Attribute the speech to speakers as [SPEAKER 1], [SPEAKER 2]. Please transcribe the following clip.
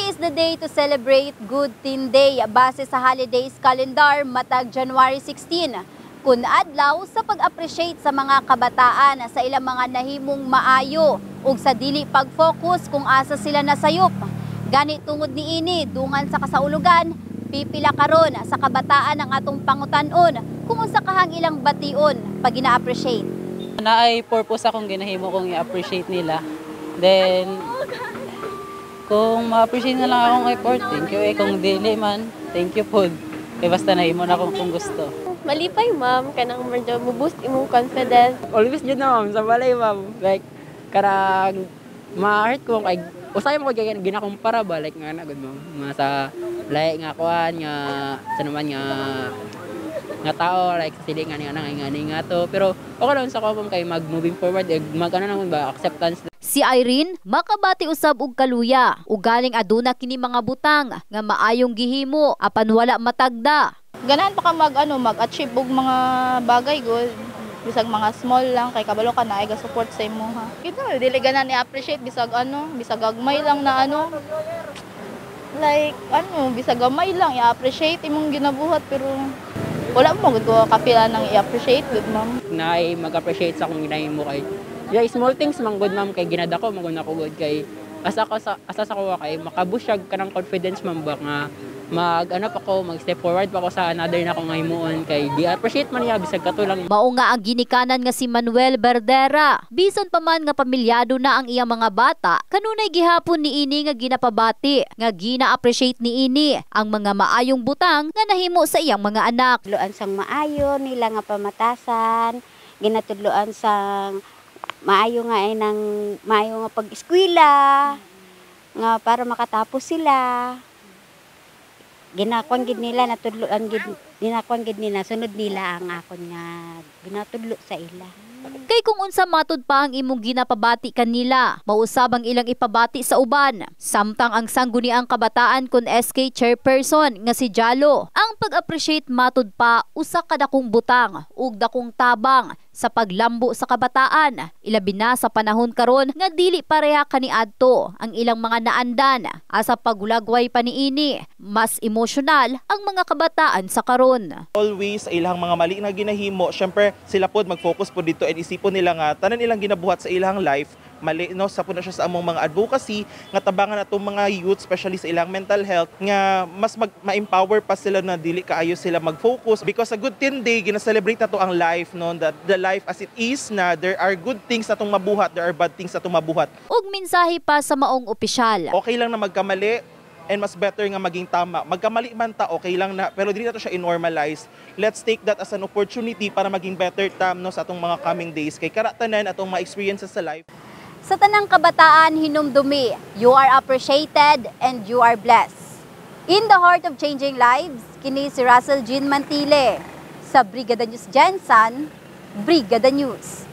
[SPEAKER 1] Today is the day to celebrate Good Teen Day base sa holidays calendar matag January 16. Kun adlaw sa pag-appreciate sa mga kabataan sa ilang mga nahimong maayo ug sa dili pag-focus kung asa sila nasayop. Gani tungod niini dungan sa kasaulugan, pipila karon sa kabataan ang atong pangutan-on kung unsa kahang ilang bation pag gina-appreciate.
[SPEAKER 2] Naay purpose akong ginahimo kong i-appreciate nila. Then kung ma-appreciate na lang akong effort, thank you. Kung dili man, thank you po. Kaya basta nahimo na akong kung gusto.
[SPEAKER 3] Malipay ma'am, kanang medyo mo-boost imong confidence.
[SPEAKER 4] Always yun na ma'am, sa balay ma'am. Like, karang ma-heart ko, kay usay mo kay ginakumpara ba, like nga na, good ma'am. Mga sa lahi nga kuhan, nga, sa naman nga tao, like sili nga nga to. Pero okay lang sa ko ma'am kay mag-moving forward, mag-ano naman ba, acceptance.
[SPEAKER 1] Si Irene makabati usab og kaluya ug galing aduna kini mga butang nga maayong gihimo apan wala matagda.
[SPEAKER 5] Ganahan pa ka mag-achieve og mga bagay good. Bisag mga small lang kay kabalo ka na ay ga-support sa imo ha. Kita dili ganahan i-appreciate bisag bisag gagmay lang na like bisag gamay lang i-appreciate imong ginabuhat pero wala mo gud ko kapila nang i-appreciate good ma'am.
[SPEAKER 4] Naay mag-appreciate sa kung ginahimo kay yeah, small things man good ma'am kay ginadako maguna ko good kay asa sa ko kay makabusyag ka ng confidence ma'am ba nga mag-step forward pa ko sa another na kong himuon kay di appreciate man niya bisag katulang.
[SPEAKER 1] Mao nga ang ginikanan nga si Manuel Berdera. Bisan pa man nga pamilyado na ang iyang mga bata, kanunay gihapon niini nga ginapabati nga gina-appreciate niini ang mga maayong butang nga nahimo sa iyang mga anak.
[SPEAKER 6] Tudloan sang maayo nila nga pamatasan, ginatudloan sang maayo nga ay nang maayo nga pag-eskwela nga para makatapos sila. Ginakuan gid nila natudloan gid ginakuan gid nila sunod nila ang akon nga ginatudlo sa ila.
[SPEAKER 1] Kay kung unsa matud pa ang imong ginapabati kanila, mausab ang ilang ipabati sa uban. Samtang ang sangguniang kabataan kun SK chairperson nga si Jalo, ang pag-appreciate matud pa usa ka dakong butang ug dakong tabang sa paglambo sa kabataan. Ilabi na sa panahon karon nga dili pareha kaniadto ang ilang mga naandan asa pagulagway pa niini. Mas emosyonal ang mga kabataan sa karon.
[SPEAKER 7] Always ilang mga mali na ginahimo, syempre sila pod mag-focus po dito and isipon nila nga tanan ilang ginabuhat sa ilang life mali no sa puno siya sa among mga advocacy nga tabangan natong mga youth especially sa ilang mental health nga mas ma-empower pa sila na dili kaayo sila mag-focus because a Good Teen Day gina-celebrate nato ang life no that the life as it is na there are good things natong mabuhat, there are bad things natong mabuhat.
[SPEAKER 1] Ug mensahe pa sa maong opisyal.
[SPEAKER 7] Okay lang na magkamali and mas better nga maging tama. Magkamali man ta, okay lang na, pero dili na to siya i-normalize. Let's take that as an opportunity para maging better no, sa atong mga coming days. Kay karatanan atong mga experiences sa life.
[SPEAKER 1] Sa tanang kabataan hinumdumi, you are appreciated and you are blessed. In the heart of changing lives, kini si Russell Jean Mantile sa Brigada News Jensen, Brigada News.